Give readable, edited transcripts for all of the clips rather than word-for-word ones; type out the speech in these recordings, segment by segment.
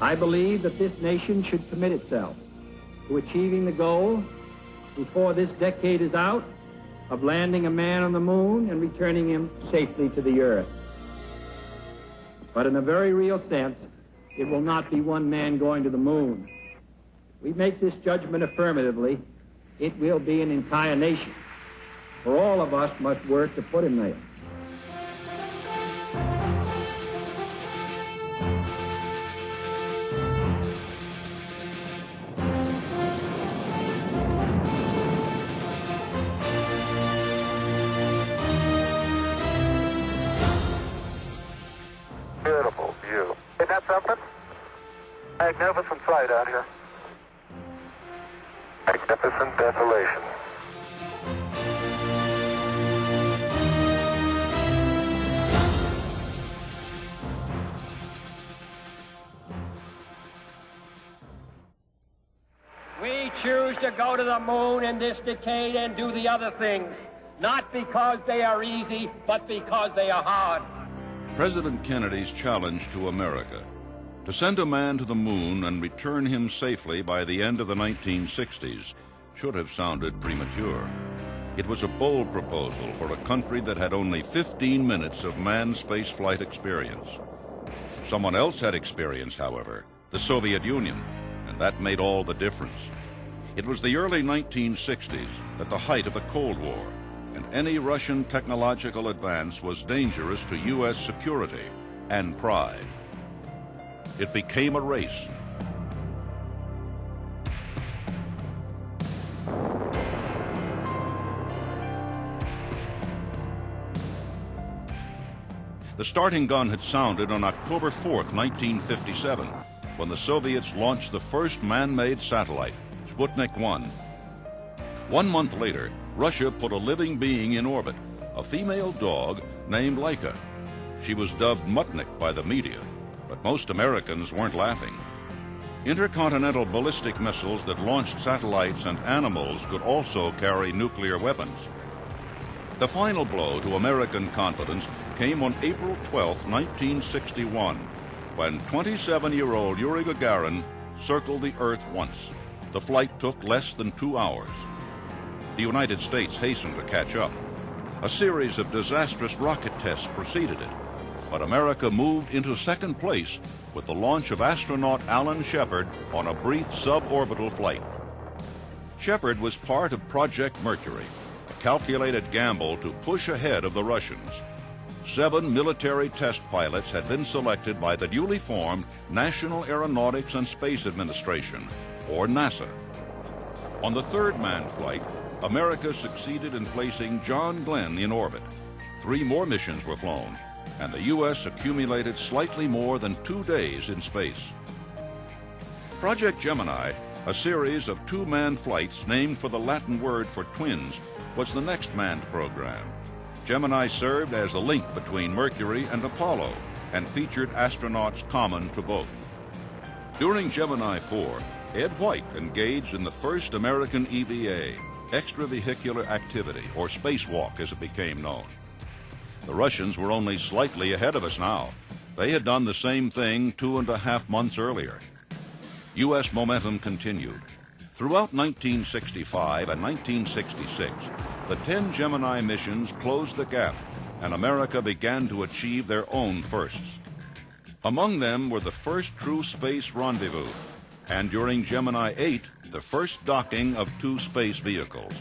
I believe that this nation should commit itself to achieving the goal, before this decade is out, of landing a man on the moon and returning him safely to the Earth. But in a very real sense, it will not be one man going to the moon. We make this judgment affirmatively, it will be an entire nation. For all of us must work to put him there. Beautiful view. Isn't that something? Magnificent sight out here. Magnificent desolation. We choose to go to the moon in this decade and do the other things, not because they are easy, but because they are hard. President Kennedy's challenge to America, to send a man to the moon and return him safely by the end of the 1960s, should have sounded premature. It was a bold proposal for a country that had only 15 minutes of manned spaceflight experience. Someone else had experience, however, the Soviet Union, and that made all the difference. It was the early 1960s, at the height of the Cold War, and any Russian technological advance was dangerous to U.S. security and pride. It became a race. The starting gun had sounded on October 4th, 1957, when the Soviets launched the first man-made satellite, Sputnik 1. 1 month later, Russia put a living being in orbit, a female dog named Laika. She was dubbed Mutnik by the media, but most Americans weren't laughing. Intercontinental ballistic missiles that launched satellites and animals could also carry nuclear weapons. The final blow to American confidence came on April 12, 1961, when 27-year-old Yuri Gagarin circled the Earth once. The flight took less than 2 hours. The United States hastened to catch up. A series of disastrous rocket tests preceded it, but America moved into second place with the launch of astronaut Alan Shepard on a brief suborbital flight. Shepard was part of Project Mercury, a calculated gamble to push ahead of the Russians. 7 military test pilots had been selected by the newly formed National Aeronautics and Space Administration, or NASA. On the third manned flight, America succeeded in placing John Glenn in orbit. 3 more missions were flown, and the U.S. accumulated slightly more than 2 days in space. Project Gemini, a series of 2-manned flights named for the Latin word for twins, was the next manned program. Gemini served as a link between Mercury and Apollo and featured astronauts common to both. During Gemini 4, Ed White engaged in the first American EVA, extravehicular activity, or spacewalk as it became known. The Russians were only slightly ahead of us now. They had done the same thing 2.5 months earlier. U.S. momentum continued. Throughout 1965 and 1966, the 10 Gemini missions closed the gap, and America began to achieve their own firsts. Among them were the first true space rendezvous, and during Gemini 8, the first docking of 2 space vehicles.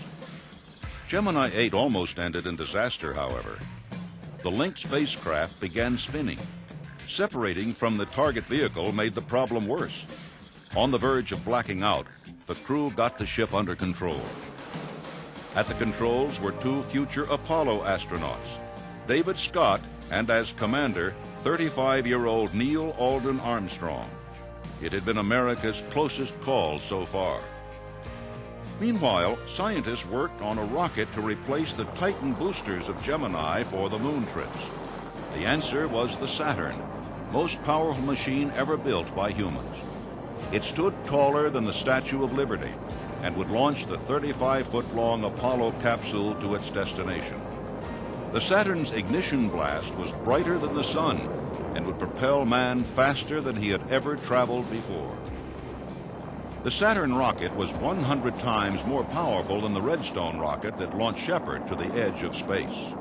Gemini 8 almost ended in disaster, however. The linked spacecraft began spinning. Separating from the target vehicle made the problem worse. On the verge of blacking out, the crew got the ship under control. At the controls were 2 future Apollo astronauts, David Scott, and as commander, 35-year-old Neil Alden Armstrong. It had been America's closest call so far. Meanwhile, scientists worked on a rocket to replace the Titan boosters of Gemini for the moon trips. The answer was the Saturn, most powerful machine ever built by humans. It stood taller than the Statue of Liberty and would launch the 35-foot-long Apollo capsule to its destination. The Saturn's ignition blast was brighter than the sun and would propel man faster than he had ever traveled before. The Saturn rocket was 100 times more powerful than the Redstone rocket that launched Shepard to the edge of space.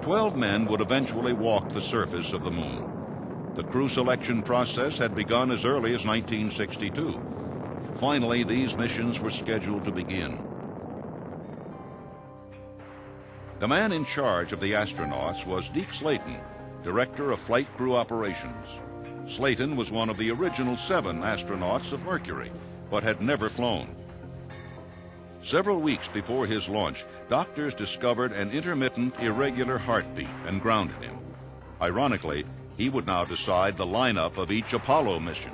Twelve men would eventually walk the surface of the moon. The crew selection process had begun as early as 1962. Finally, these missions were scheduled to begin. The man in charge of the astronauts was Deke Slayton, director of flight crew operations. Slayton was one of the original 7 astronauts of Mercury, but had never flown. Several weeks before his launch, doctors discovered an intermittent, irregular heartbeat and grounded him. Ironically, he would now decide the lineup of each Apollo mission.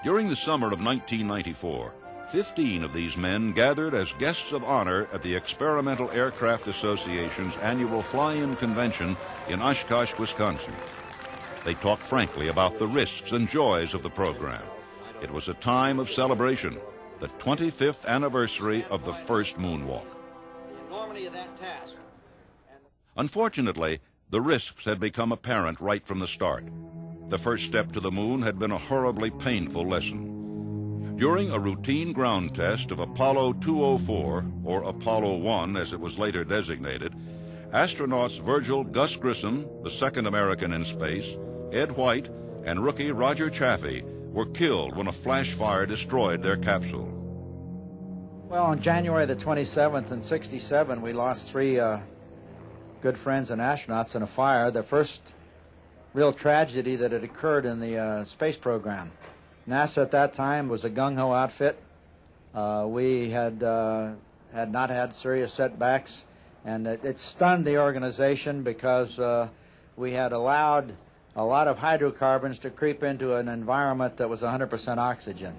During the summer of 1994, 15 of these men gathered as guests of honor at the Experimental Aircraft Association's annual fly-in convention in Oshkosh, Wisconsin. They talked frankly about the risks and joys of the program. It was a time of celebration, the 25th anniversary of the first moonwalk. The enormity of that task. Unfortunately, the risks had become apparent right from the start. The first step to the moon had been a horribly painful lesson. During a routine ground test of Apollo 204, or Apollo 1 as it was later designated, astronauts Virgil Gus Grissom, the second American in space, Ed White, and rookie Roger Chaffee were killed when a flash fire destroyed their capsule. Well, on January the 27th in '67, we lost 3 good friends and astronauts in a fire, the first real tragedy that had occurred in the space program. NASA at that time was a gung-ho outfit. We had not had serious setbacks, and it stunned the organization because we had allowed a lot of hydrocarbons to creep into an environment that was 100% oxygen.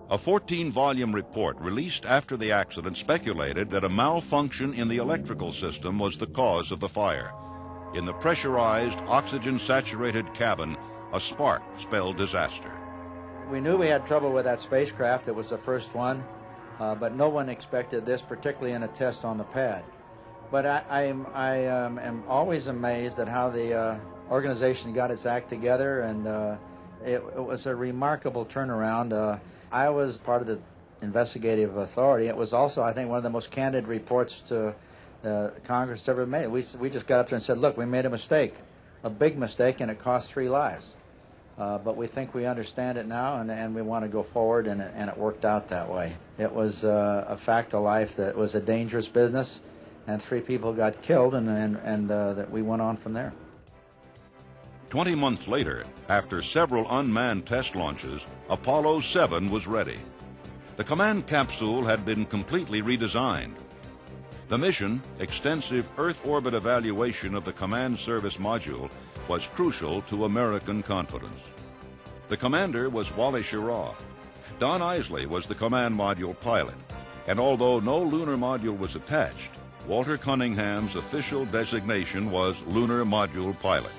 A 14-volume report released after the accident speculated that a malfunction in the electrical system was the cause of the fire. In the pressurized, oxygen-saturated cabin, a spark spelled disaster. We knew we had trouble with that spacecraft. It was the first one, but no one expected this, particularly in a test on the pad. But I am always amazed at how the organization got its act together, and it was a remarkable turnaround. I was part of the investigative authority. It was also, I think, one of the most candid reports to Congress ever made. We just got up there and said, look, we made a mistake, a big mistake, and it cost 3 lives. But we think we understand it now, and we want to go forward, and it worked out that way. It was a fact of life that was a dangerous business, and 3 people got killed, and that we went on from there. 20 months later, after several unmanned test launches, Apollo 7 was ready. The command capsule had been completely redesigned. The mission, extensive Earth orbit evaluation of the command service module, was crucial to American confidence. The commander was Wally Schirra. Don Isley was the command module pilot, and although no lunar module was attached, Walter Cunningham's official designation was Lunar Module Pilot.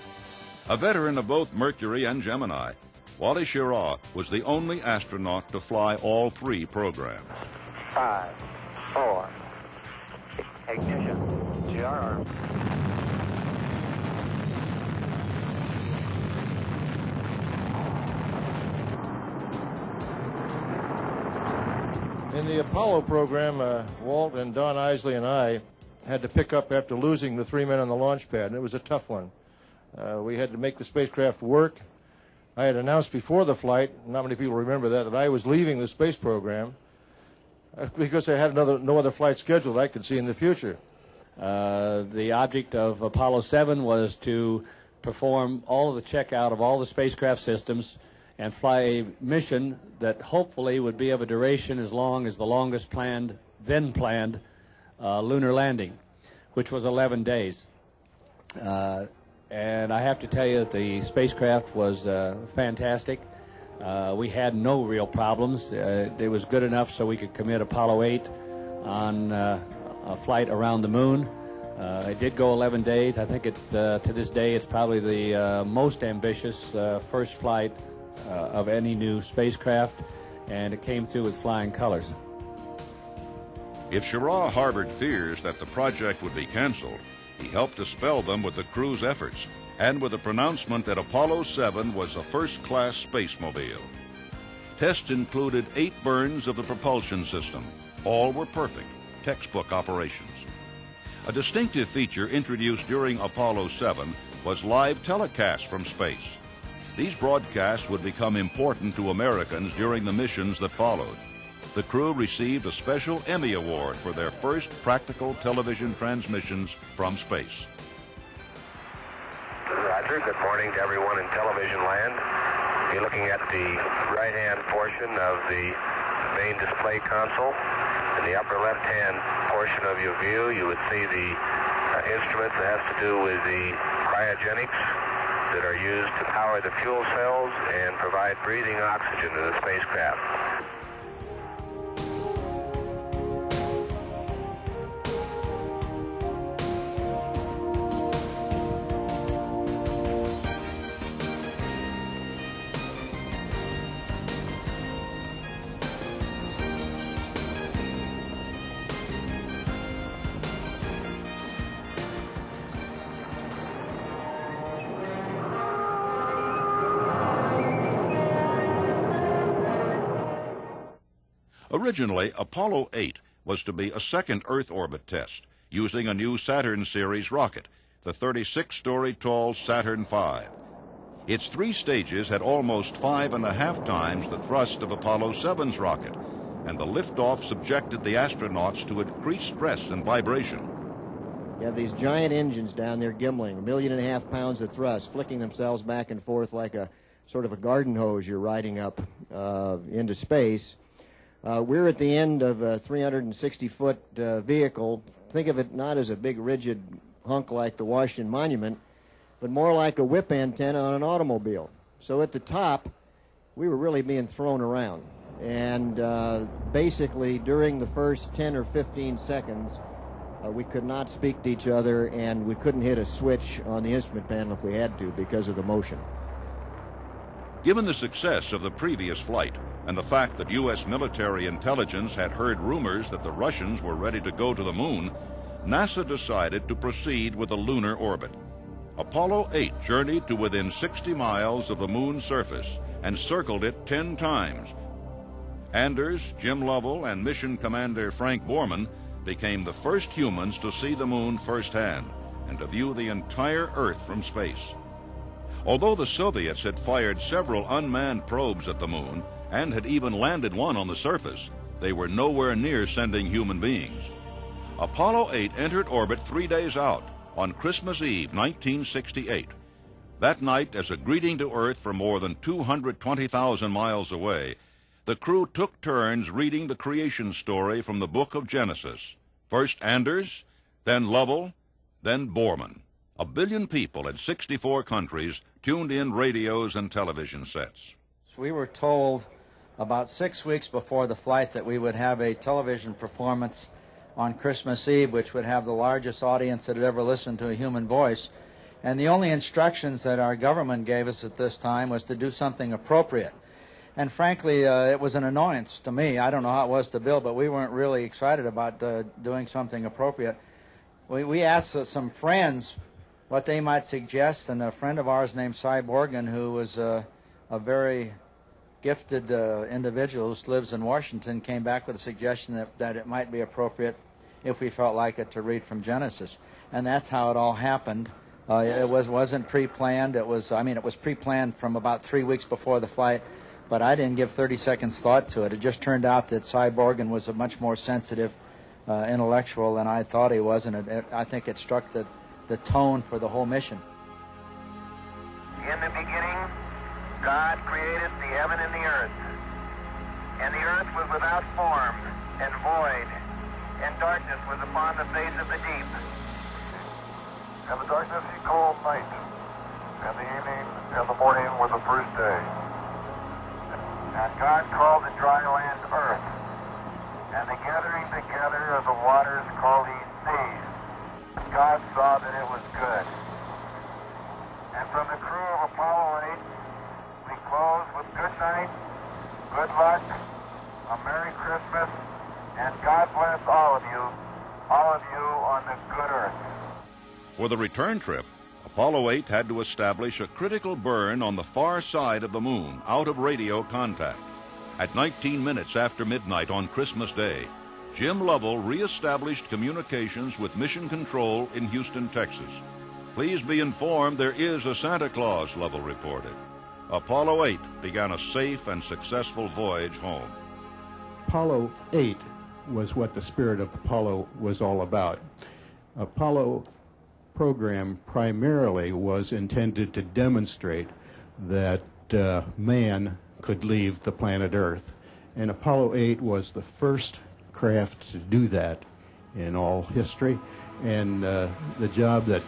A veteran of both Mercury and Gemini, Wally Schirra was the only astronaut to fly all 3 programs. 5, 4, Ignition. GRR. In the Apollo program, Walt and Don Isley and I had to pick up after losing the 3 men on the launch pad, and it was a tough one. We had to make the spacecraft work. I had announced before the flight, not many people remember that I was leaving the space program because I had no other flight scheduled I could see in the future. The object of Apollo 7 was to perform all of the checkout of all the spacecraft systems and fly a mission that hopefully would be of a duration as long as the longest then planned lunar landing, which was 11 days. And I have to tell you that the spacecraft was fantastic. We had no real problems. It was good enough so we could commit Apollo 8 on a flight around the moon. It did go 11 days. I think to this day it's probably the most ambitious first flight of any new spacecraft, and it came through with flying colors. If Schirra harbored fears that the project would be canceled, he helped dispel them with the crew's efforts and with the pronouncement that Apollo 7 was a first-class spacemobile. Tests included 8 burns of the propulsion system. All were perfect, textbook operations. A distinctive feature introduced during Apollo 7 was live telecasts from space. These broadcasts would become important to Americans during the missions that followed. The crew received a special Emmy Award for their first practical television transmissions from space. Roger. Good morning to everyone in television land. You're looking at the right-hand portion of the main display console. In the upper left-hand portion of your view, you would see the instruments that has to do with the cryogenics that are used to power the fuel cells and provide breathing oxygen to the spacecraft. Originally, Apollo 8 was to be a second Earth orbit test using a new Saturn series rocket, the 36-story tall Saturn V. Its 3 stages had almost 5.5 times the thrust of Apollo 7's rocket, and the liftoff subjected the astronauts to increased stress and vibration. You have these giant engines down there gimbling, 1.5 million pounds of thrust, flicking themselves back and forth like a sort of a garden hose you're riding up into space. We're at the end of a 360-foot vehicle. Think of it not as a big rigid hunk like the Washington Monument, but more like a whip antenna on an automobile. So at the top, we were really being thrown around. And basically, during the first 10 or 15 seconds, we could not speak to each other, and we couldn't hit a switch on the instrument panel if we had to because of the motion. Given the success of the previous flight and the fact that U.S. military intelligence had heard rumors that the Russians were ready to go to the moon, NASA decided to proceed with a lunar orbit. Apollo 8 journeyed to within 60 miles of the moon's surface and circled it 10 times. Anders, Jim Lovell, and mission commander Frank Borman became the first humans to see the moon firsthand and to view the entire Earth from space. Although the Soviets had fired several unmanned probes at the moon and had even landed one on the surface, they were nowhere near sending human beings. Apollo 8 entered orbit 3 days out on Christmas Eve, 1968. That night, as a greeting to Earth from more than 220,000 miles away, the crew took turns reading the creation story from the book of Genesis. First Anders, then Lovell, then Borman. 1 billion people in 64 countries tuned in radios and television sets. We were told about 6 weeks before the flight that we would have a television performance on Christmas Eve, which would have the largest audience that had ever listened to a human voice. And the only instructions that our government gave us at this time was to do something appropriate. And frankly, it was an annoyance to me. I don't know how it was to Bill, but we weren't really excited about doing something appropriate. we asked some friends what they might suggest, and a friend of ours named Cy Borgen, who was a very gifted individual who lives in Washington, came back with a suggestion that it might be appropriate, if we felt like it, to read from Genesis. And that's how it all happened. It wasn't pre-planned. It was pre-planned from about 3 weeks before the flight, but I didn't give 30 seconds thought to it. It just turned out that Cy Borgen was a much more sensitive intellectual than I thought he was, and I think it struck the tone for the whole mission. In the beginning, God created the heaven and the earth. And the earth was without form and void, and darkness was upon the face of the deep. And the darkness he called night, and the evening and the morning were the first day. And God called the dry land earth, and the gathering together of the waters called he seas. God saw that it was good. And from the crew of Apollo 8, we close with good night, good luck, a Merry Christmas, and God bless all of you on the good earth. For the return trip, Apollo 8 had to establish a critical burn on the far side of the moon, out of radio contact. At 19 minutes after midnight on Christmas Day, Jim Lovell reestablished communications with Mission Control in Houston, Texas. Please be informed there is a Santa Claus, Lovell reported. Apollo 8 began a safe and successful voyage home. Apollo 8 was what the spirit of Apollo was all about. Apollo program primarily was intended to demonstrate that man could leave the planet Earth. And Apollo 8 was the first craft to do that in all history. And the job that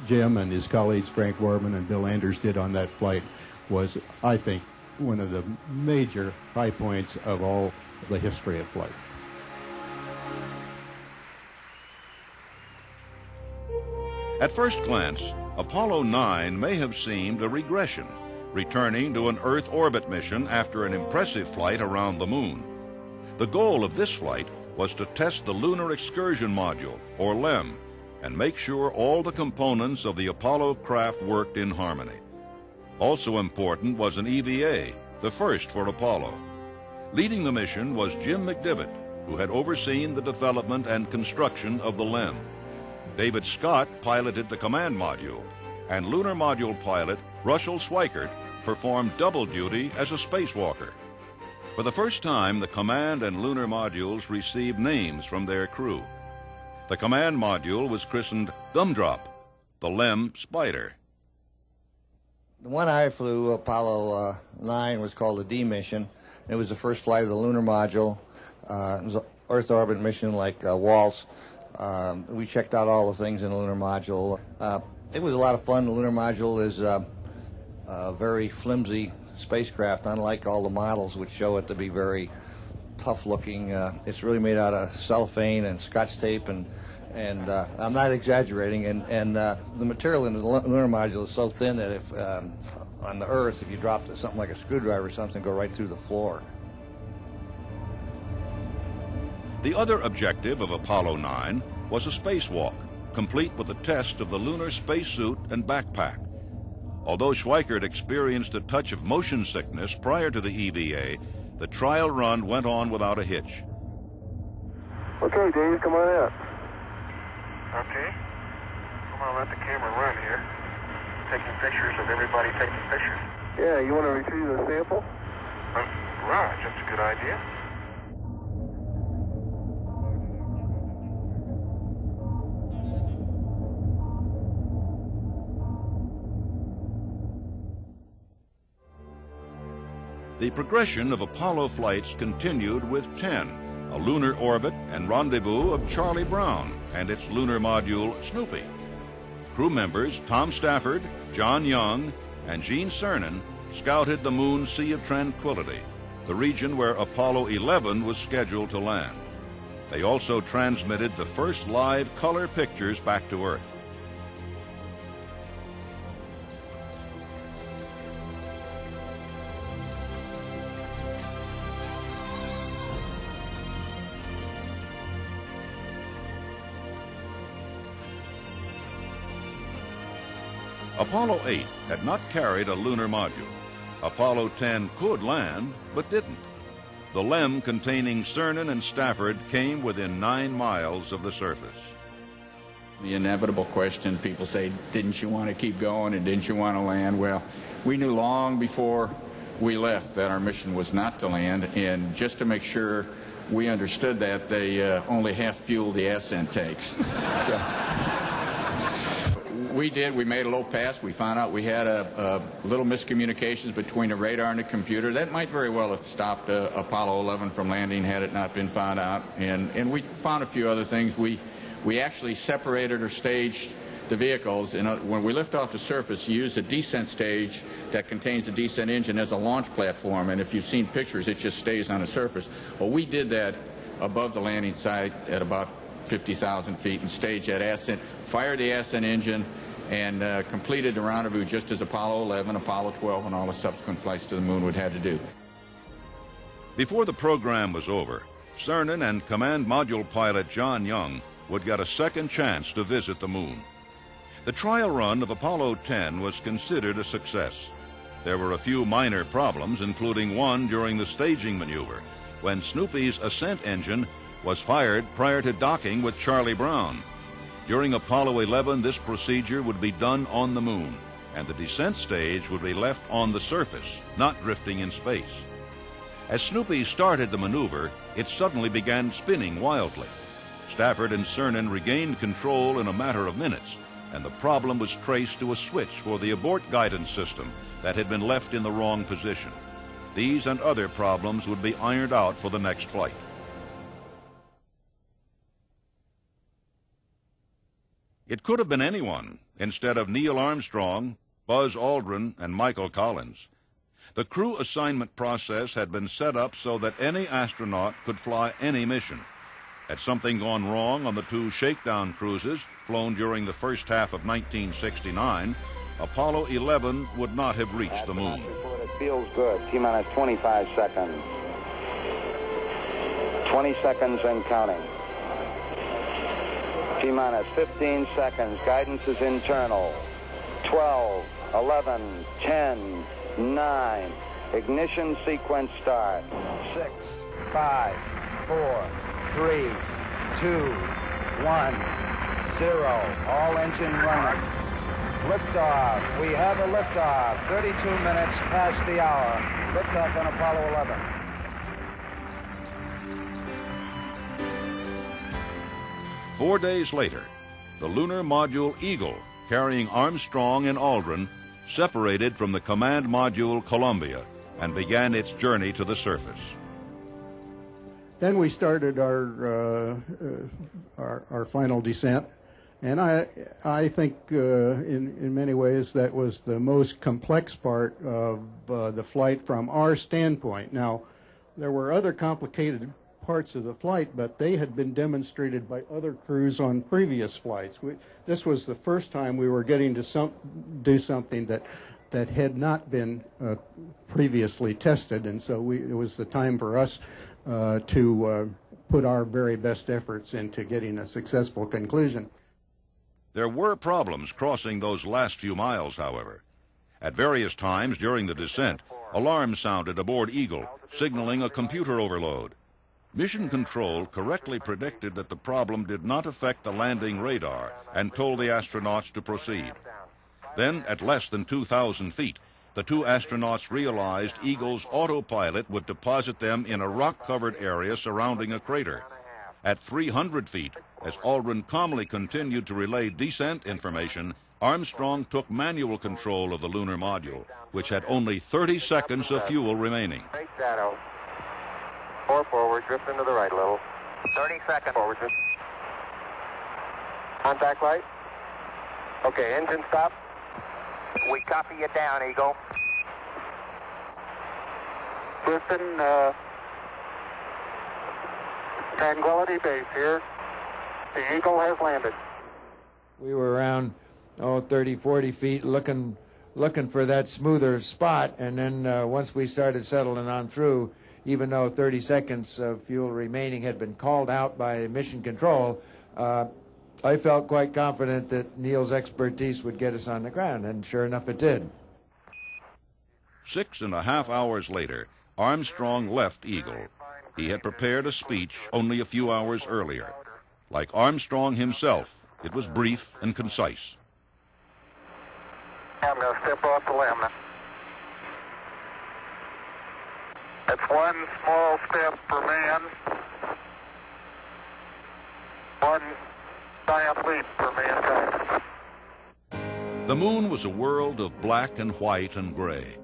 Jim and his colleagues, Frank Borman and Bill Anders, did on that flight was, I think, one of the major high points of all the history of flight. At first glance, Apollo 9 may have seemed a regression, returning to an Earth orbit mission after an impressive flight around the moon. The goal of this flight was to test the Lunar Excursion Module, or LEM, and make sure all the components of the Apollo craft worked in harmony. Also important was an EVA, the first for Apollo. Leading the mission was Jim McDivitt, who had overseen the development and construction of the LEM. David Scott piloted the command module, and lunar module pilot Russell Schweickart performed double duty as a spacewalker. For the first time, the command and lunar modules received names from their crew. The command module was christened Gumdrop, the LEM Spider. The one I flew, Apollo 9, was called the D mission. It was the first flight of the lunar module. It was an Earth orbit mission like Waltz. We checked out all the things in the lunar module. It was a lot of fun. The lunar module is a very flimsy spacecraft, unlike all the models which show it to be very tough looking. It's really made out of cellophane and Scotch tape, and I'm not exaggerating. And the material in the lunar module is so thin that if on the Earth, if you dropped something like a screwdriver or something, go right through the floor. The other objective of Apollo 9 was a spacewalk, complete with a test of the lunar spacesuit and backpack. Although Schweickart experienced a touch of motion sickness prior to the EVA, the trial run went on without a hitch. Okay, Dave, come on out. Okay. I'm going to let the camera run here. Taking pictures of everybody taking pictures. Yeah, you want to retrieve the sample? Right, that's a good idea. The progression of Apollo flights continued with 10, a lunar orbit and rendezvous of Charlie Brown and its lunar module Snoopy. Crew members Tom Stafford, John Young, and Gene Cernan scouted the moon's Sea of Tranquility, the region where Apollo 11 was scheduled to land. They also transmitted the first live color pictures back to Earth. Apollo 8 had not carried a lunar module. Apollo 10 could land, but didn't. The LEM containing Cernan and Stafford came within 9 miles of the surface. The inevitable question, people say, didn't you want to keep going and didn't you want to land? Well, we knew long before we left that our mission was not to land, and just to make sure we understood that, they only half-fueled the ascent tanks. So, we made a low pass. We found out we had a little miscommunications between the radar and the computer. That might very well have stopped Apollo 11 from landing had it not been found out. And we found a few other things. We actually separated or staged the vehicles. And when we lift off the surface, you use a descent stage that contains the descent engine as a launch platform. And if you've seen pictures, it just stays on the surface. Well, we did that above the landing site at about 50,000 feet and staged that ascent, fired the ascent engine, and completed the rendezvous just as Apollo 11, Apollo 12, and all the subsequent flights to the moon would have to do. Before the program was over, Cernan and Command Module pilot John Young would get a second chance to visit the moon. The trial run of Apollo 10 was considered a success. There were a few minor problems, including one during the staging maneuver, when Snoopy's ascent engine was fired prior to docking with Charlie Brown. During Apollo 11, this procedure would be done on the moon, and the descent stage would be left on the surface, not drifting in space. As Snoopy started the maneuver, it suddenly began spinning wildly. Stafford and Cernan regained control in a matter of minutes, and the problem was traced to a switch for the abort guidance system that had been left in the wrong position. These and other problems would be ironed out for the next flight. It could have been anyone instead of Neil Armstrong, Buzz Aldrin, and Michael Collins. The crew assignment process had been set up so that any astronaut could fly any mission. Had something gone wrong on the 2 shakedown cruises flown during the first half of 1969, Apollo 11 would not have reached the moon. It feels good. T-minus 25 seconds. 20 seconds and counting. T-minus 15 seconds. Guidance is internal. 12, 11, 10, 9. Ignition sequence start. 6, 5, 4, 3, 2, 1, 0. All engine running. Liftoff. We have a liftoff. 32 minutes past the hour. Liftoff on Apollo 11. Four days later, the lunar module Eagle, carrying Armstrong and Aldrin, separated from the command module Columbia and began its journey to the surface. Then we started our final descent, and I think in many ways that was the most complex part of the flight from our standpoint. Now, there were other complicated parts of the flight, but they had been demonstrated by other crews on previous flights. This was the first time we were getting to do something that had not been previously tested, and so it was the time for us to put our very best efforts into getting a successful conclusion. There were problems crossing those last few miles, however. At various times during the descent, alarms sounded aboard Eagle, signaling a computer overload. Mission Control correctly predicted that the problem did not affect the landing radar and told the astronauts to proceed. Then, at less than 2,000 feet, the 2 astronauts realized Eagle's autopilot would deposit them in a rock-covered area surrounding a crater. At 300 feet, as Aldrin calmly continued to relay descent information, Armstrong took manual control of the lunar module, which had only 30 seconds of fuel remaining. Great shadow. 4 forward, drift into the right a little. 30 seconds. Forward, drift. Contact light. Okay, engine stop. We copy you down, Eagle. Houston, Tranquility Base here. The Eagle has landed. We were around 30, 40 feet looking for that smoother spot, and then once we started settling on through, even though 30 seconds of fuel remaining had been called out by Mission Control, I felt quite confident that Neil's expertise would get us on the ground, and sure enough it did. 6.5 hours later, Armstrong left Eagle. He had prepared a speech only a few hours earlier. Like Armstrong himself, it was brief and concise. I'm going to step off the limb. That's one small step for man, one giant leap for mankind. The moon was a world of black and white and gray.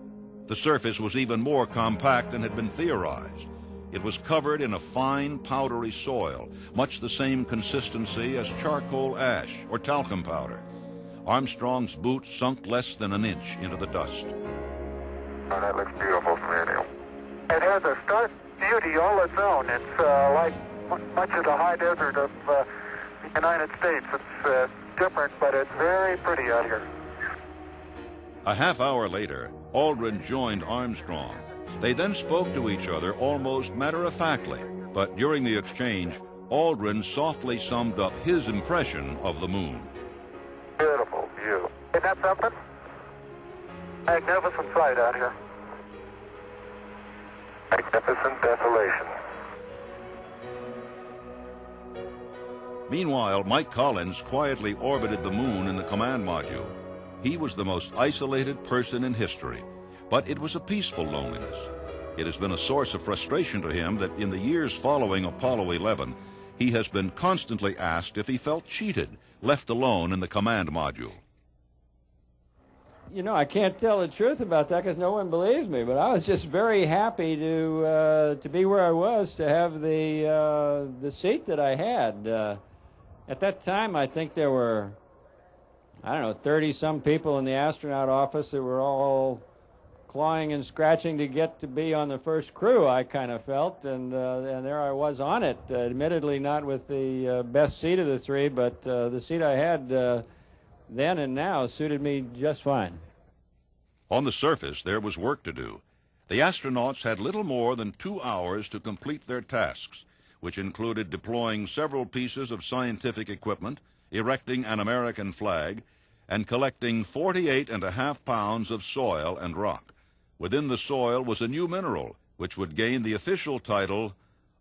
The surface was even more compact than had been theorized. It was covered in a fine, powdery soil, much the same consistency as charcoal ash or talcum powder. Armstrong's boots sunk less than an inch into the dust. Oh, that looks beautiful from here, Neil. It has a stark beauty all its own. It's like much of the high desert of the United States. It's different, but it's very pretty out here. A half hour later, Aldrin joined Armstrong. They then spoke to each other almost matter-of-factly, but during the exchange, Aldrin softly summed up his impression of the moon. Beautiful view. Isn't that something? Magnificent sight out here. Magnificent desolation. Meanwhile, Mike Collins quietly orbited the moon in the command module. He was the most isolated person in history, but it was a peaceful loneliness. It has been a source of frustration to him that in the years following Apollo 11, he has been constantly asked if he felt cheated, left alone in the command module. You know, I can't tell the truth about that because no one believes me, but I was just very happy to be where I was, to have the seat that I had. At that time, I think there were, 30-some people in the astronaut office that were all clawing and scratching to get to be on the first crew, I kind of felt, and there I was on it, admittedly not with the best seat of the three, but the seat I had then and now suited me just fine. On the surface, there was work to do. The astronauts had little more than 2 hours to complete their tasks, which included deploying several pieces of scientific equipment, erecting an American flag, and collecting 48.5 pounds of soil and rock. Within the soil was a new mineral, which would gain the official title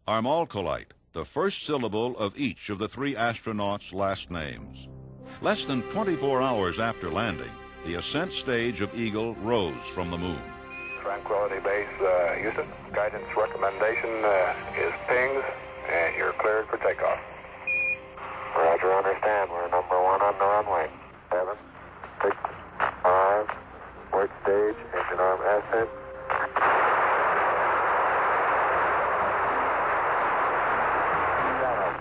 Armalcolite, the first syllable of each of the 3 astronauts' last names. Less than 24 hours after landing, the ascent stage of Eagle rose from the moon. Tranquility Base, Houston. Guidance recommendation is pings, and you're cleared for takeoff. Roger, understand. We're number 1 on the runway. 7, 6, 5, work stage, engine arm ascent.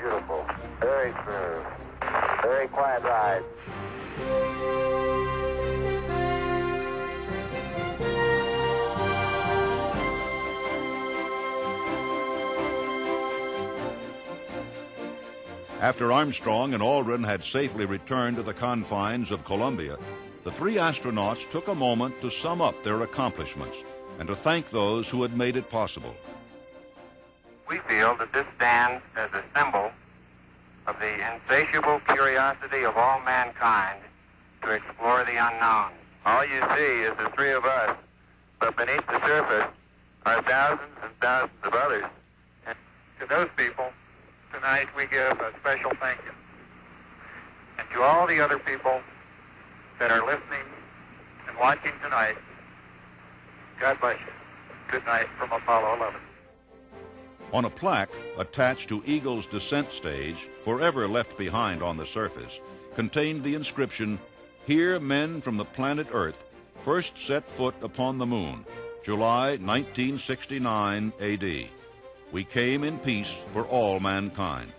Beautiful. Very smooth. Very quiet ride. After Armstrong and Aldrin had safely returned to the confines of Columbia, the 3 astronauts took a moment to sum up their accomplishments and to thank those who had made it possible. We feel that this stands as a symbol of the insatiable curiosity of all mankind to explore the unknown. All you see is the 3 of us, but beneath the surface are thousands and thousands of others. And to those people, tonight we give a special thank you. And to all the other people that are listening and watching tonight, God bless you. Good night from Apollo 11. On a plaque attached to Eagle's descent stage, forever left behind on the surface, contained the inscription, "Here men from the planet Earth first set foot upon the moon, July 1969 AD. We came in peace for all mankind."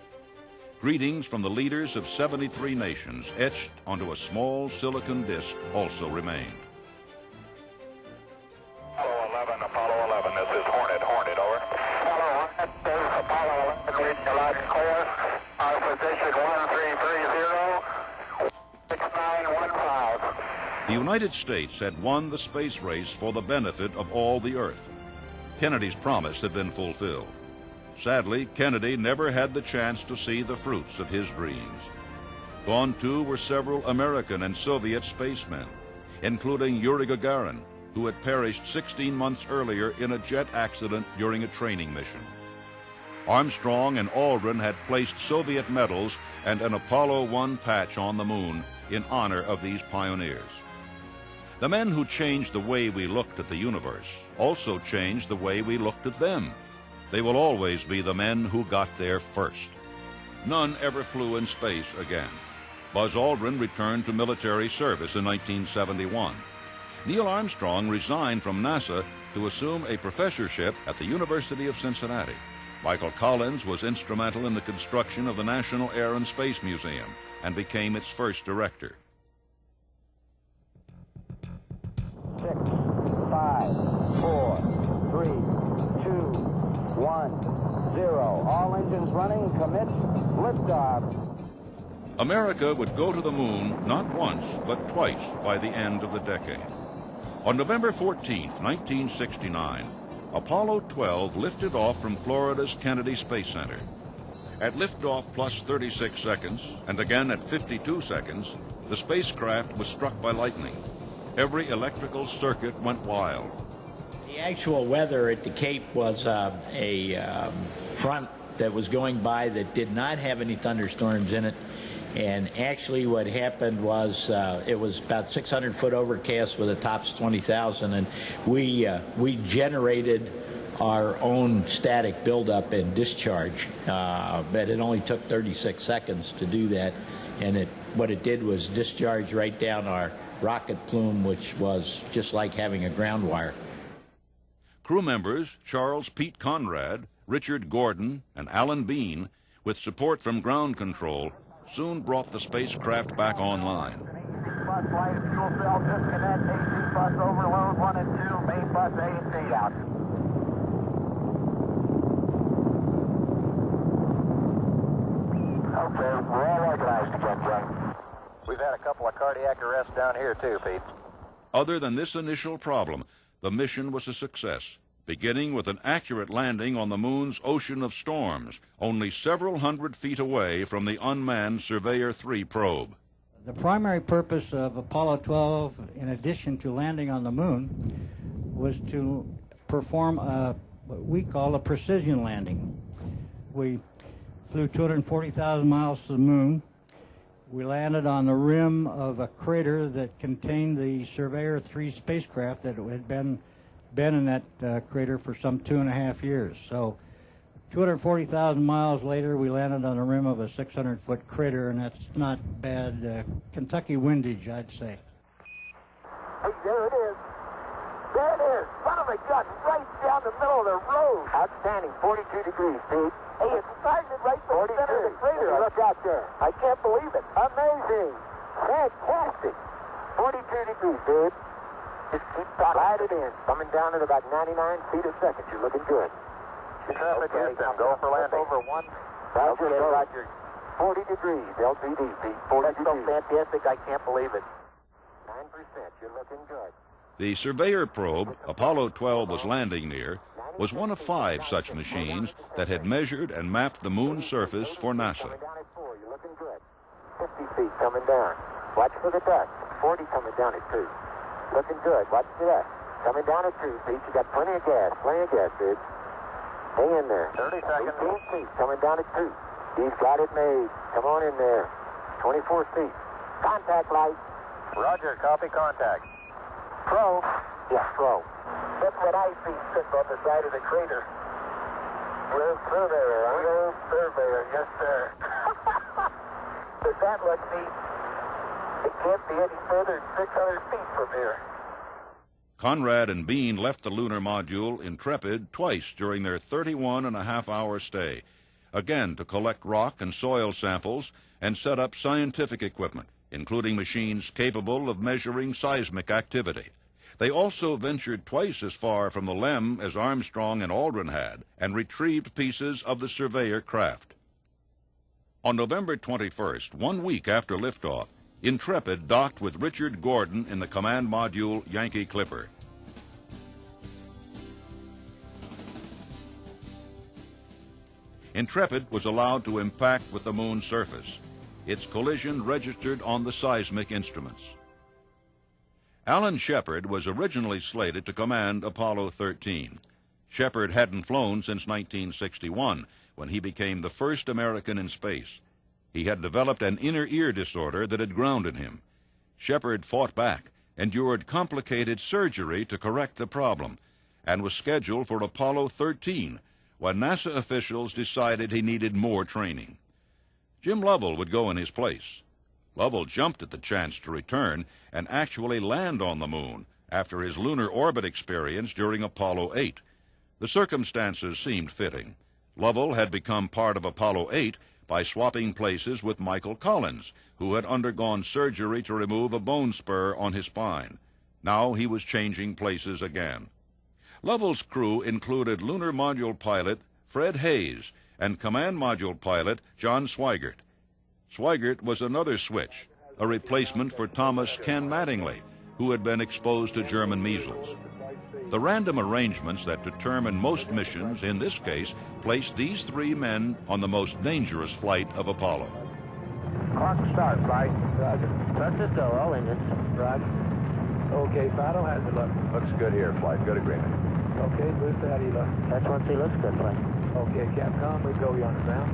Greetings from the leaders of 73 nations etched onto a small silicon disc also remained. Apollo 11, this is Hornet, over. Apollo 1, this is Apollo 11, reading you loud and clear. Our position 1330, 6915. The United States had won the space race for the benefit of all the Earth. Kennedy's promise had been fulfilled. Sadly, Kennedy never had the chance to see the fruits of his dreams. Gone too were several American and Soviet spacemen, including Yuri Gagarin, who had perished 16 months earlier in a jet accident during a training mission. Armstrong and Aldrin had placed Soviet medals and an Apollo 1 patch on the moon in honor of these pioneers. The men who changed the way we looked at the universe also changed the way we looked at them. They will always be the men who got there first. None ever flew in space again. Buzz Aldrin returned to military service in 1971. Neil Armstrong resigned from NASA to assume a professorship at the University of Cincinnati. Michael Collins was instrumental in the construction of the National Air and Space Museum and became its first director. 6, 5, 4, 3, 2, 1, 0. All engines running. Commit. Liftoff. America would go to the moon not once, but twice by the end of the decade. On November 14, 1969, Apollo 12 lifted off from Florida's Kennedy Space Center. At liftoff plus 36 seconds, and again at 52 seconds, the spacecraft was struck by lightning. Every electrical circuit went wild. The actual weather at the Cape was a front that was going by that did not have any thunderstorms in it. And actually what happened was it was about 600-foot overcast with a tops 20,000, and we generated our own static buildup and discharge, but it only took 36 seconds to do that, and what it did was discharge right down our rocket plume, which was just like having a ground wire. Crew members Charles Pete Conrad, Richard Gordon, and Alan Bean, with support from ground control, soon brought the spacecraft back online. Bus flight, fuel cell disconnect, AC bus overload 1 and 2, main bus A and C out. Okay, we're all organized again, John. We've had a couple of cardiac arrests down here too, Pete. Other than this initial problem, the mission was a success, beginning with an accurate landing on the moon's ocean of storms, only several hundred feet away from the unmanned Surveyor 3 probe. The primary purpose of Apollo 12, in addition to landing on the moon, was to perform what we call a precision landing. We flew 240,000 miles to the moon. We landed on the rim of a crater that contained the Surveyor 3 spacecraft that had been in that crater for some 2.5 years. So 240,000 miles later, we landed on the rim of a 600-foot crater, and that's not bad Kentucky windage, I'd say. Hey, there it is. There it is. Son of a gun, right down the middle of the road. Outstanding. 42 degrees, Pete. Hey, it's started right from the center of the crater. Hey, look out there. I can't believe it. Amazing. Fantastic. 42 degrees, dude. Just keep right it in. Coming down at about 99 feet a second. You're looking good. Okay, Houston, go for landing. Over 1. Roger, Roger. 40 degrees, LTD, Pete. 40 degrees. That's so fantastic, I can't believe it. 9%, you're looking good. The Surveyor probe Apollo 12 was landing near was one of 5 such machines that had measured and mapped the moon's surface for NASA. Coming down at 4, you're looking good. 50 feet coming down. Watch for the dust. 40 coming down at 2. Looking good. Watch the dust. Coming down at 2 feet. You got plenty of gas, dude. Hang in there. 30 seconds. 18 feet coming down at 2. He's got it made. Come on in there. 24 feet. Contact light. Roger, copy contact. Pro. Yeah, pro. That's what I see sitting on the side of the crater. Real Surveyor, huh? Real Surveyor, yes, sir. Does that look neat? It can't be any further than 600 feet from here. Conrad and Bean left the lunar module Intrepid twice during their 31.5-hour stay, again to collect rock and soil samples and set up scientific equipment, including machines capable of measuring seismic activity. They also ventured twice as far from the LEM as Armstrong and Aldrin had and retrieved pieces of the Surveyor craft. On November 21st, 1 week after liftoff, Intrepid docked with Richard Gordon in the command module Yankee Clipper. Intrepid was allowed to impact with the moon's surface. its collision registered on the seismic instruments. Alan Shepard was originally slated to command Apollo 13. Shepard hadn't flown since 1961, when he became the first American in space. He had developed an inner ear disorder that had grounded him. Shepard fought back, endured complicated surgery to correct the problem, and was scheduled for Apollo 13 when NASA officials decided he needed more training. Jim Lovell would go in his place. Lovell jumped at the chance to return and actually land on the moon after his lunar orbit experience during Apollo 8. The circumstances seemed fitting. Lovell had become part of Apollo 8 by swapping places with Michael Collins, who had undergone surgery to remove a bone spur on his spine. Now he was changing places again. Lovell's crew included Lunar Module pilot Fred Hayes and Command Module pilot John Swigert. Swigert was another switch, a replacement for Thomas Ken Mattingly, who had been exposed to German measles. The random arrangements that determine most missions, in this case, placed these three men on the most dangerous flight of Apollo. Clock start, flight. Roger. Let's just go, all engines. Roger. Okay, Fido, how's it look? Looks good here, flight. Good agreement. Okay, Booster, how do you look? That's 1C looks good, flight. Okay, Capcom, we go, you understand?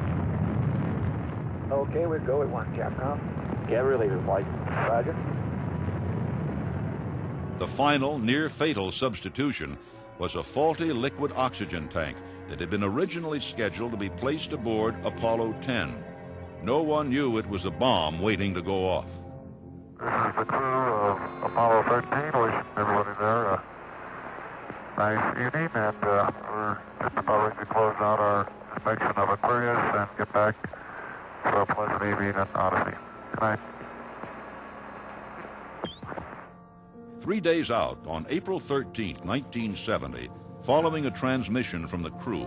Okay, we go at 1, Capcom. Get reliever, flight. Roger. The final, near-fatal substitution was a faulty liquid oxygen tank that had been originally scheduled to be placed aboard Apollo 10. No one knew it was a bomb waiting to go off. This is the crew of Apollo 13. Wishing everybody there a nice evening, and we're just about ready to close out our inspection of Aquarius and get back to a pleasant evening at Odyssey. Good night. 3 days out, on April 13, 1970, following a transmission from the crew,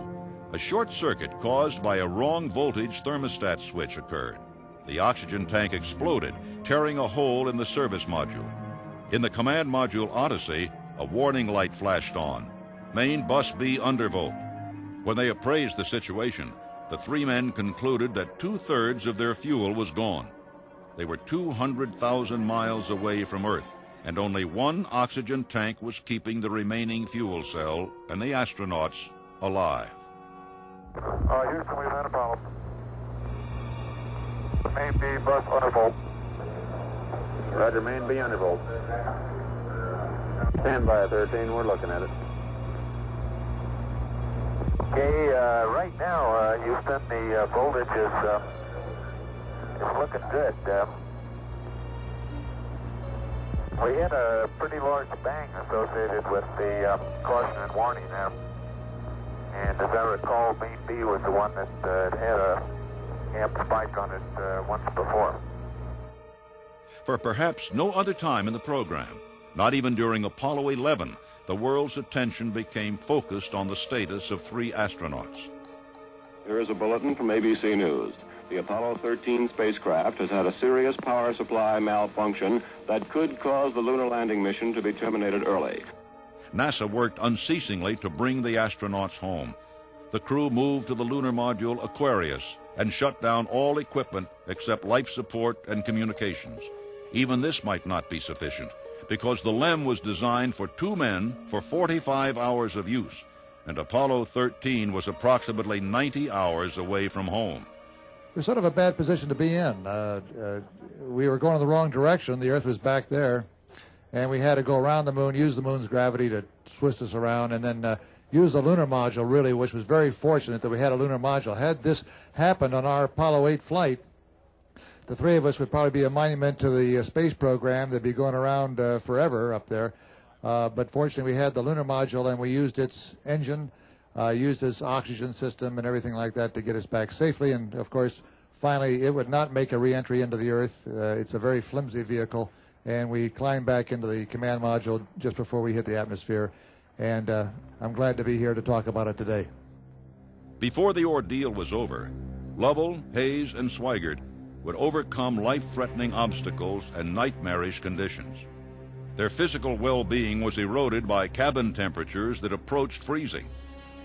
a short circuit caused by a wrong voltage thermostat switch occurred. The oxygen tank exploded, tearing a hole in the service module. In the command module Odyssey, a warning light flashed on. Main bus B undervolt. When they appraised the situation, the three men concluded that 2/3 of their fuel was gone. They were 200,000 miles away from Earth, and only one oxygen tank was keeping the remaining fuel cell and the astronauts alive. Houston, we've had a problem. The main B bus undervolt. Roger, main B undervolt. Stand by, 13, we're looking at it. Okay, right now, Houston, the voltage is looking good. We had a pretty large bang associated with the caution and warning there. And as I recall, main B was the one that had a amp spike on it once before. For perhaps no other time in the program, not even during Apollo 11, the world's attention became focused on the status of three astronauts. Here is a bulletin from ABC News. The Apollo 13 spacecraft has had a serious power supply malfunction that could cause the lunar landing mission to be terminated early. NASA worked unceasingly to bring the astronauts home. The crew moved to the lunar module Aquarius and shut down all equipment except life support and communications. Even this might not be sufficient, because the LEM was designed for 2 men for 45 hours of use, and Apollo 13 was approximately 90 hours away from home. It was sort of a bad position to be in. We were going in the wrong direction. The Earth was back there, and we had to go around the moon, use the moon's gravity to twist us around, and then use the lunar module, really, which was very fortunate that we had a lunar module. Had this happened on our Apollo 8 flight, the three of us would probably be a monument to the space program. They'd be going around forever up there. But fortunately, we had the lunar module, and we used its engine, used its oxygen system and everything like that to get us back safely. And, of course, finally, it would not make a re-entry into the Earth. It's a very flimsy vehicle, and we climbed back into the command module just before we hit the atmosphere. And I'm glad to be here to talk about it today. Before the ordeal was over, Lovell, Hayes, and Swigert would overcome life-threatening obstacles and nightmarish conditions. Their physical well-being was eroded by cabin temperatures that approached freezing.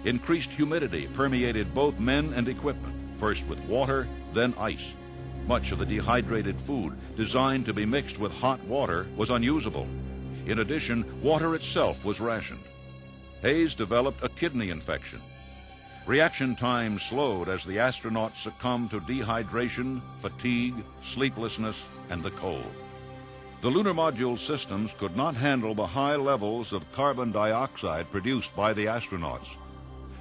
Increased humidity permeated both men and equipment, first with water, then ice. Much of the dehydrated food, designed to be mixed with hot water, was unusable. In addition, water itself was rationed. Hayes developed a kidney infection. Reaction time slowed as the astronauts succumbed to dehydration, fatigue, sleeplessness, and the cold. The lunar module systems could not handle the high levels of carbon dioxide produced by the astronauts.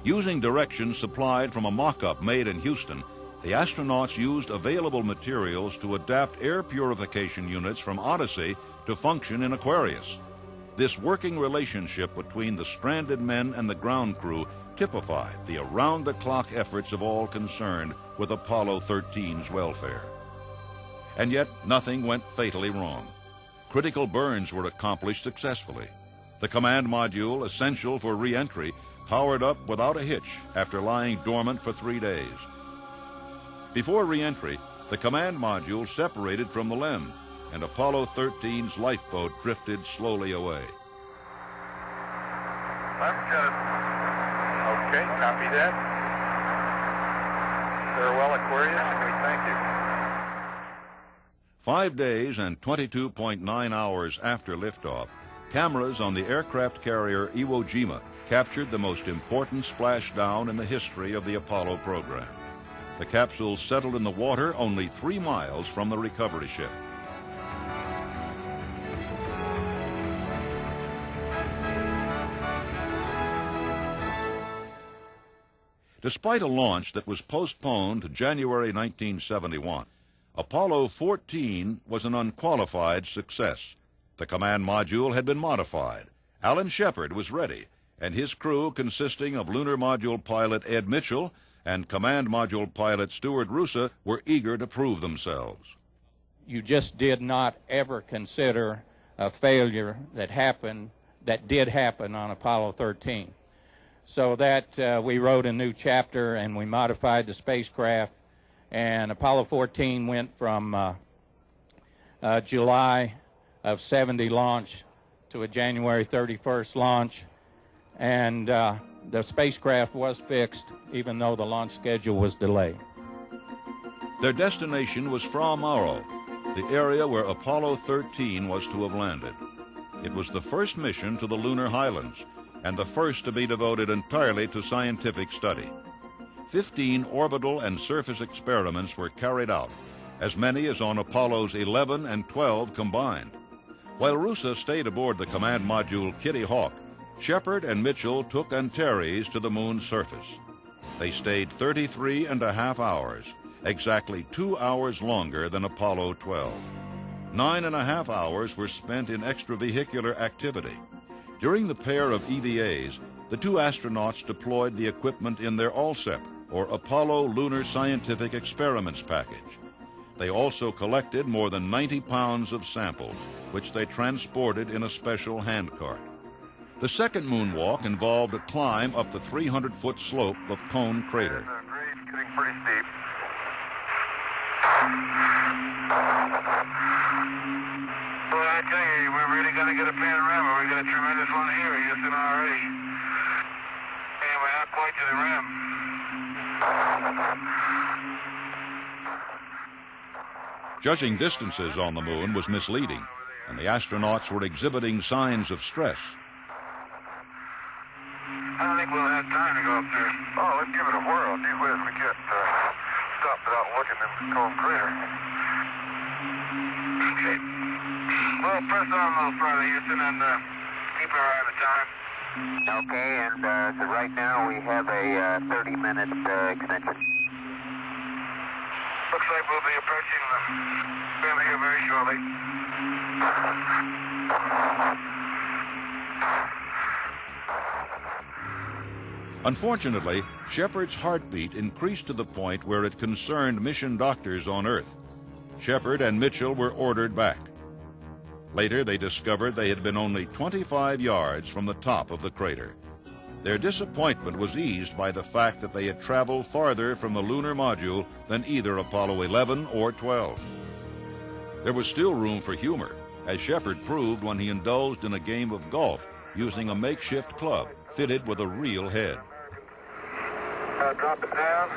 Using directions supplied from a mock-up made in Houston, the astronauts used available materials to adapt air purification units from Odyssey to function in Aquarius. This working relationship between the stranded men and the ground crew typified the around-the-clock efforts of all concerned with Apollo 13's welfare. And yet, nothing went fatally wrong. Critical burns were accomplished successfully. The command module, essential for re-entry, powered up without a hitch after lying dormant for 3 days. Before re-entry, the command module separated from the LEM, and Apollo 13's lifeboat drifted slowly away. I've got it. Okay, copy that. Farewell, Aquarius, and we thank you. 5 days and 22.9 hours after liftoff, cameras on the aircraft carrier Iwo Jima captured the most important splashdown in the history of the Apollo program. The capsule settled in the water only 3 miles from the recovery ship. Despite a launch that was postponed to January 1971, Apollo 14 was an unqualified success. The command module had been modified. Alan Shepard was ready, and his crew, consisting of lunar module pilot Ed Mitchell and command module pilot Stuart Roosa, were eager to prove themselves. You just did not ever consider a failure that did happen on Apollo 13. So that we wrote a new chapter and we modified the spacecraft, and Apollo 14 went from July of 70 launch to a January 31st launch, and the spacecraft was fixed even though the launch schedule was delayed. Their destination was Fra Mauro, the area where Apollo 13 was to have landed. It was the first mission to the lunar highlands, and the first to be devoted entirely to scientific study. 15 orbital and surface experiments were carried out, as many as on Apollos 11 and 12 combined. While Roosa stayed aboard the command module Kitty Hawk, Shepard and Mitchell took Antares to the moon's surface. They stayed 33.5 hours, exactly 2 hours longer than Apollo 12. 9.5 hours were spent in extravehicular activity. During the pair of EVAs, the 2 astronauts deployed the equipment in their ALSEP, or Apollo Lunar Scientific Experiments package. They also collected more than 90 pounds of samples, which they transported in a special handcart. The second moonwalk involved a climb up the 300-foot slope of Cone Crater. The grade's getting pretty steep. Well, I tell you, we're really going to get a panorama. We got a tremendous one here, Houston, already. Anyway, I'll point to the rim. Judging distances on the moon was misleading, and the astronauts were exhibiting signs of stress. I don't think we'll have time to go up there. Oh, let's give it a whirl. Gee whiz, we can't stop without looking at the Cone Crater. Okay. Well, press on a little further, Houston, and keep our eye on the time. Okay, and so right now we have a 30-minute extension. Looks like we'll be approaching the rim here very shortly. Unfortunately, Shepard's heartbeat increased to the point where it concerned mission doctors on Earth. Shepard and Mitchell were ordered back. Later, they discovered they had been only 25 yards from the top of the crater. Their disappointment was eased by the fact that they had traveled farther from the lunar module than either Apollo 11 or 12. There was still room for humor, as Shepard proved when he indulged in a game of golf using a makeshift club fitted with a real head. Drop it down.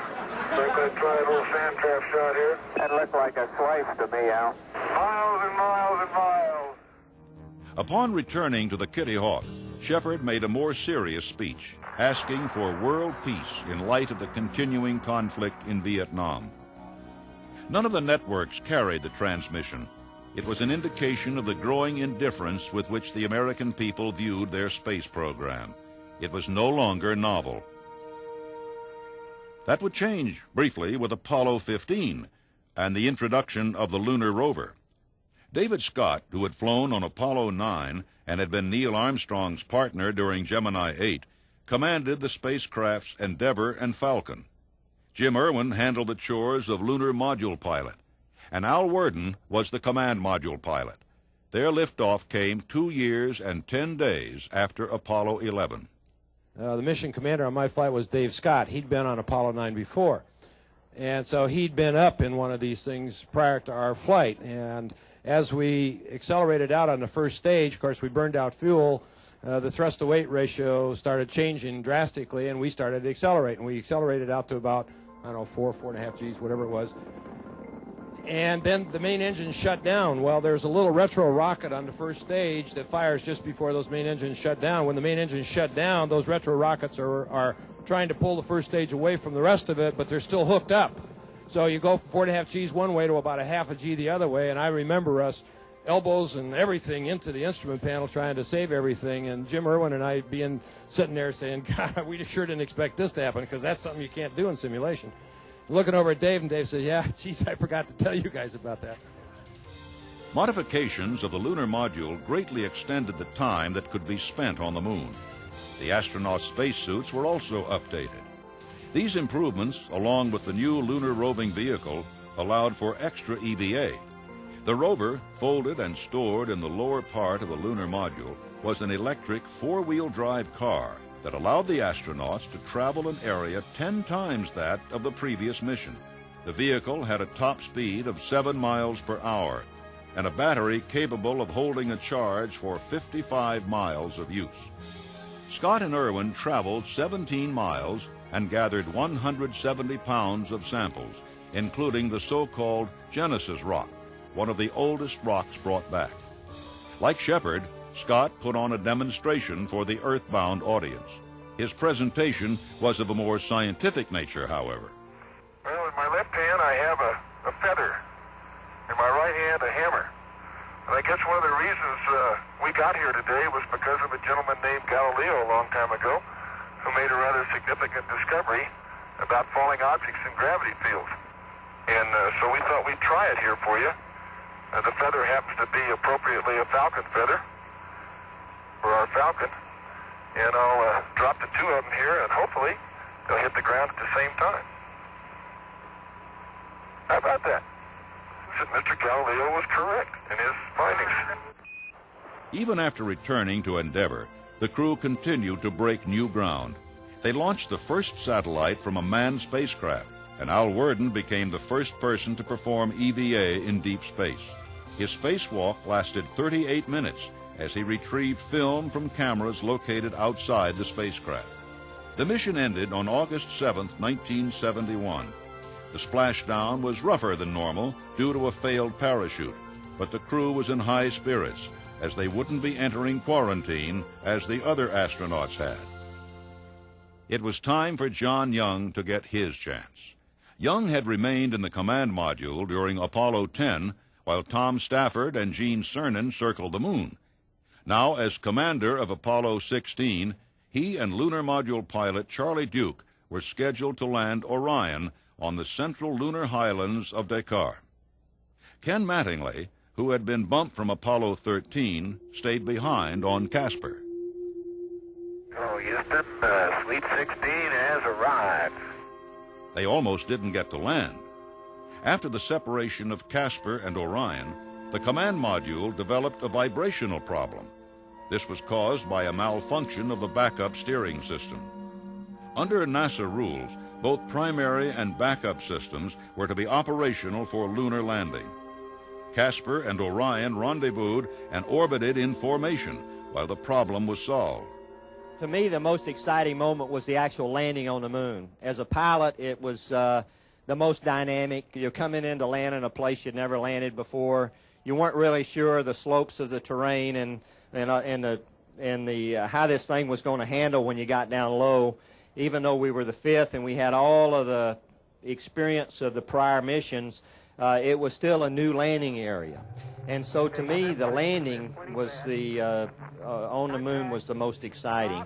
So I'm going to try a little sand trap shot here. That looked like a slice to me, Al. Miles and miles and miles. Upon returning to the Kitty Hawk, Shepard made a more serious speech, asking for world peace in light of the continuing conflict in Vietnam. None of the networks carried the transmission. It was an indication of the growing indifference with which the American people viewed their space program. It was no longer novel. That would change briefly with Apollo 15 and the introduction of the lunar rover. David Scott, who had flown on Apollo 9 and had been Neil Armstrong's partner during Gemini 8, commanded the spacecrafts Endeavour and Falcon. Jim Irwin handled the chores of lunar module pilot, and Al Worden was the command module pilot. Their liftoff came 2 years and 10 days after Apollo 11. The mission commander on my flight was Dave Scott. He'd been on Apollo 9 before. And so he'd been up in one of these things prior to our flight. And as we accelerated out on the first stage, of course, we burned out fuel. The thrust-to-weight ratio started changing drastically, and we started to accelerate. And we accelerated out to about, 4.5 Gs, whatever it was. And then the main engine shut down. Well, there's a little retro rocket on the first stage that fires just before those main engines shut down. When the main engines shut down, those retro rockets are trying to pull the first stage away from the rest of it, but they're still hooked up. So you go from 4.5 Gs one way to about 0.5 G the other way, and I remember us elbows and everything into the instrument panel trying to save everything, and Jim Irwin and I sitting there saying, God, we sure didn't expect this to happen, because that's something you can't do in simulation. Looking over at Dave, and Dave said, yeah, geez, I forgot to tell you guys about that. Modifications of the lunar module greatly extended the time that could be spent on the moon. The astronauts' spacesuits were also updated. These improvements, along with the new lunar roving vehicle, allowed for extra EVA. The rover, folded and stored in the lower part of the lunar module, was an electric four-wheel drive car that allowed the astronauts to travel an area 10 times that of the previous mission. The vehicle had a top speed of 7 miles per hour and a battery capable of holding a charge for 55 miles of use. Scott and Irwin traveled 17 miles and gathered 170 pounds of samples, including the so-called Genesis rock, one of the oldest rocks brought back. Like Shepard, Scott put on a demonstration for the Earthbound audience. His presentation was of a more scientific nature, however. Well, in my left hand, I have a feather. In my right hand, a hammer. And I guess one of the reasons we got here today was because of a gentleman named Galileo a long time ago, who made a rather significant discovery about falling objects in gravity fields. And so we thought we'd try it here for you. The feather happens to be appropriately a falcon feather for our falcon. And I'll drop the two of them here, and hopefully they'll hit the ground at the same time. How about that? Mr. Galileo was correct in his findings. Even after returning to Endeavour, the crew continued to break new ground. They launched the first satellite from a manned spacecraft, and Al Worden became the first person to perform EVA in deep space. His spacewalk lasted 38 minutes as he retrieved film from cameras located outside the spacecraft. The mission ended on August 7, 1971. The splashdown was rougher than normal due to a failed parachute, but the crew was in high spirits as they wouldn't be entering quarantine as the other astronauts had. It was time for John Young to get his chance. Young had remained in the command module during Apollo 10 while Tom Stafford and Gene Cernan circled the moon. Now, as commander of Apollo 16, he and lunar module pilot Charlie Duke were scheduled to land Orion on the central lunar highlands of Dakar. Ken Mattingly, who had been bumped from Apollo 13, stayed behind on Casper. Oh, Houston, Sweet 16 has arrived. They almost didn't get to land. After the separation of Casper and Orion, the command module developed a vibrational problem. This was caused by a malfunction of the backup steering system. Under NASA rules, both primary and backup systems were to be operational for lunar landing. Casper and Orion rendezvoused and orbited in formation while the problem was solved. To me, the most exciting moment was the actual landing on the moon. As a pilot, it was the most dynamic. You're coming in to land in a place you'd never landed before. You weren't really sure the slopes of the terrain and how this thing was going to handle when you got down low. Even though we were the fifth and we had all of the experience of the prior missions, it was still a new landing area. And so to me, the landing was on the moon was the most exciting.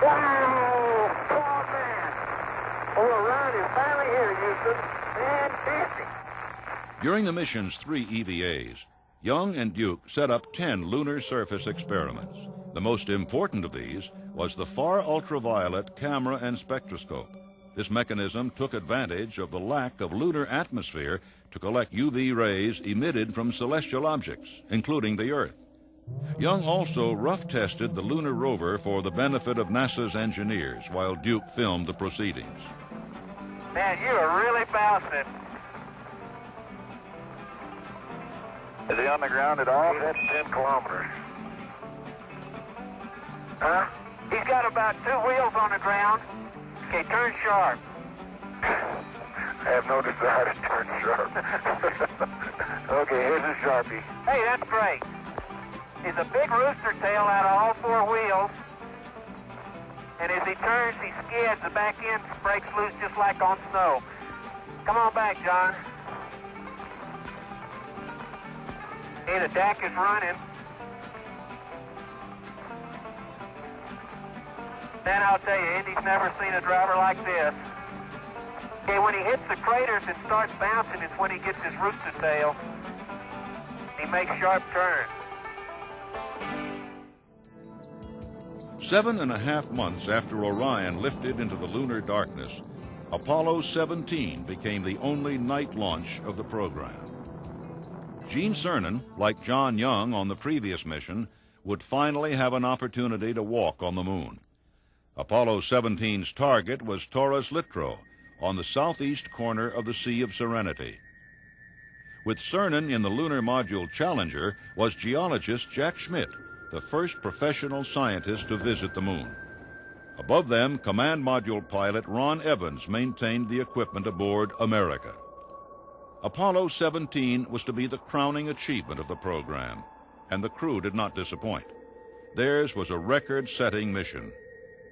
Wow! Oh, man! Oh, Ron is finally here, Houston. Fantastic! During the mission's 3 EVAs, Young and Duke set up 10 lunar surface experiments. The most important of these was the far ultraviolet camera and spectroscope. This mechanism took advantage of the lack of lunar atmosphere to collect UV rays emitted from celestial objects, including the Earth. Young also rough-tested the lunar rover for the benefit of NASA's engineers while Duke filmed the proceedings. Man, you are really bouncing. Is he on the ground at all? That's 10 kilometers. Huh? He's got about 2 wheels on the ground. Okay, turn sharp. I have no desire to turn sharp. Okay, here's a Sharpie. Hey, that's great. He's a big rooster tail out of all 4 wheels. And as he turns, he skids. The back end breaks loose just like on snow. Come on back, John. Hey, the DAC is running. Man, I'll tell you, Indy's never seen a driver like this. Okay, when he hits the craters and starts bouncing is when he gets his rooster tail. He makes sharp turns. 7.5 months after Orion lifted into the lunar darkness, Apollo 17 became the only night launch of the program. Gene Cernan, like John Young on the previous mission, would finally have an opportunity to walk on the moon. Apollo 17's target was Taurus Littrow on the southeast corner of the Sea of Serenity. With Cernan in the lunar module Challenger was geologist Jack Schmitt, the first professional scientist to visit the moon. Above them, command module pilot Ron Evans maintained the equipment aboard America. Apollo 17 was to be the crowning achievement of the program, and the crew did not disappoint. Theirs was a record-setting mission.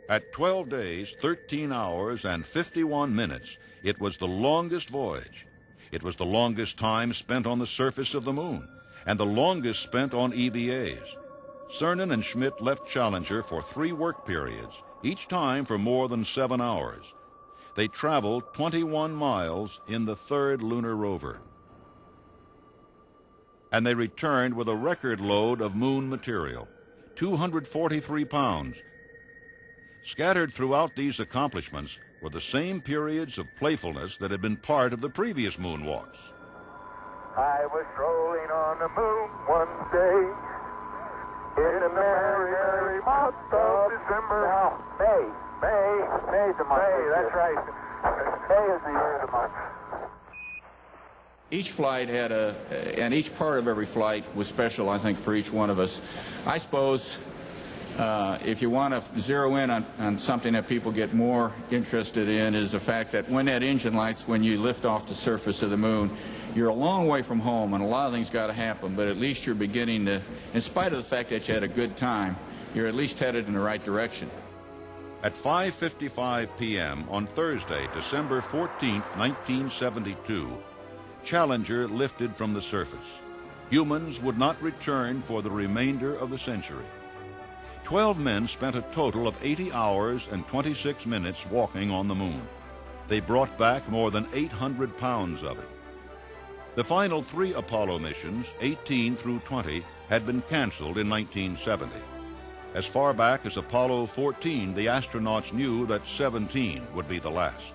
At 12 days, 13 hours, and 51 minutes, it was the longest voyage. It was the longest time spent on the surface of the moon, and the longest spent on EVAs. Cernan and Schmitt left Challenger for 3 work periods, each time for more than 7 hours. They traveled 21 miles in the 3rd lunar rover. And they returned with a record load of moon material, 243 pounds. Scattered throughout these accomplishments were the same periods of playfulness that had been part of the previous moonwalks. I was strolling on the moon one day in the merry, merry month of December. Now, May's the month. May, that's right. May is the year of the month. Each flight had and each part of every flight was special, I think, for each one of us. I suppose if you want to zero in on something that people get more interested in is the fact that when that engine lights, when you lift off the surface of the moon, you're a long way from home, and a lot of things got to happen, but at least you're beginning to, in spite of the fact that you had a good time, you're at least headed in the right direction. At 5:55 p.m. on Thursday, December 14, 1972, Challenger lifted from the surface. Humans would not return for the remainder of the century. 12 men spent a total of 80 hours and 26 minutes walking on the moon. They brought back more than 800 pounds of it. The final 3 Apollo missions, 18 through 20, had been canceled in 1970. As far back as Apollo 14, the astronauts knew that 17 would be the last.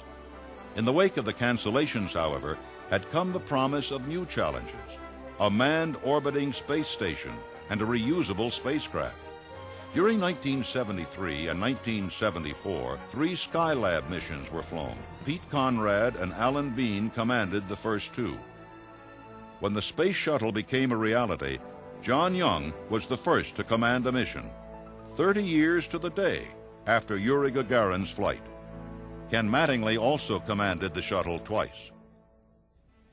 In the wake of the cancellations, however, had come the promise of new challenges, a manned orbiting space station and a reusable spacecraft. During 1973 and 1974, 3 Skylab missions were flown. Pete Conrad and Alan Bean commanded the first 2. When the space shuttle became a reality, John Young was the first to command a mission, 30 years to the day after Yuri Gagarin's flight. Ken Mattingly also commanded the shuttle twice.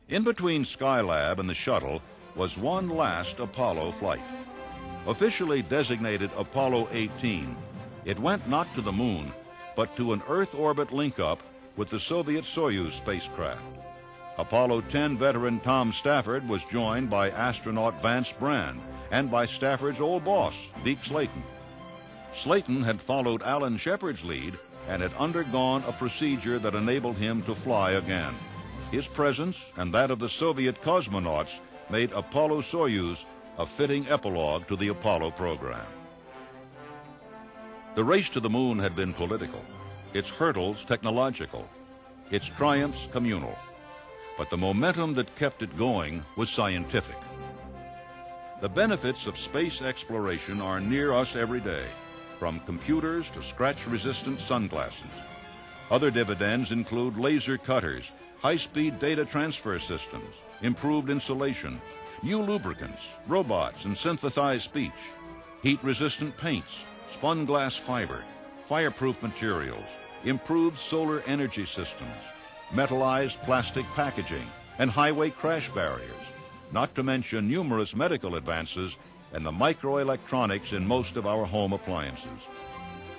In between Skylab and the shuttle was one last Apollo flight. Officially designated Apollo 18, it went not to the moon, but to an Earth orbit link-up with the Soviet Soyuz spacecraft. Apollo 10 veteran Tom Stafford was joined by astronaut Vance Brand and by Stafford's old boss, Deke Slayton. Slayton had followed Alan Shepard's lead and had undergone a procedure that enabled him to fly again. His presence and that of the Soviet cosmonauts made Apollo-Soyuz a fitting epilogue to the Apollo program. The race to the moon had been political, its hurdles technological, its triumphs communal. But the momentum that kept it going was scientific. The benefits of space exploration are near us every day, from computers to scratch-resistant sunglasses. Other dividends include laser cutters, high-speed data transfer systems, improved insulation, new lubricants, robots and synthesized speech, heat-resistant paints, spun glass fiber, fireproof materials, improved solar energy systems, metallized plastic packaging, and highway crash barriers, not to mention numerous medical advances and the microelectronics in most of our home appliances.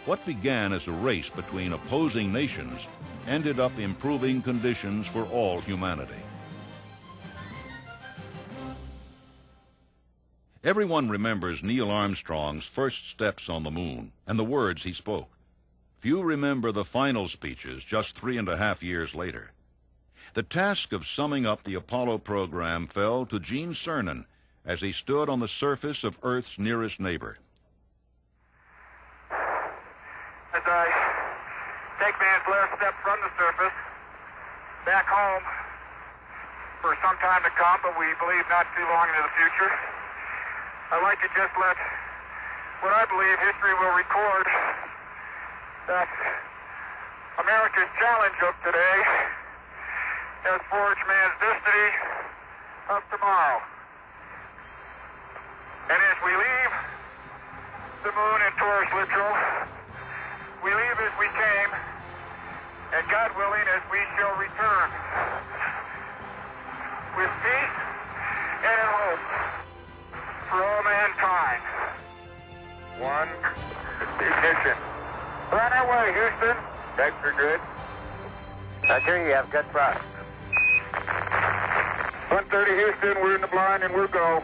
What began as a race between opposing nations ended up improving conditions for all humanity. Everyone remembers Neil Armstrong's first steps on the moon and the words he spoke. Few remember the final speeches just 3.5 years later. The task of summing up the Apollo program fell to Gene Cernan as he stood on the surface of Earth's nearest neighbor. As I take man's last step from the surface, back home for some time to come, but we believe not too long into the future, I'd like to just let what I believe history will record, that America's challenge of today has forged man's destiny of tomorrow. And as we leave the moon in Taurus Littrow, we leave as we came, and God willing, as we shall return, with peace and in hope for all mankind. One, ignition. We're on our way, Houston. Checks are good. Roger, you have good thrust. 130 Houston, we're in the blind and we'll go.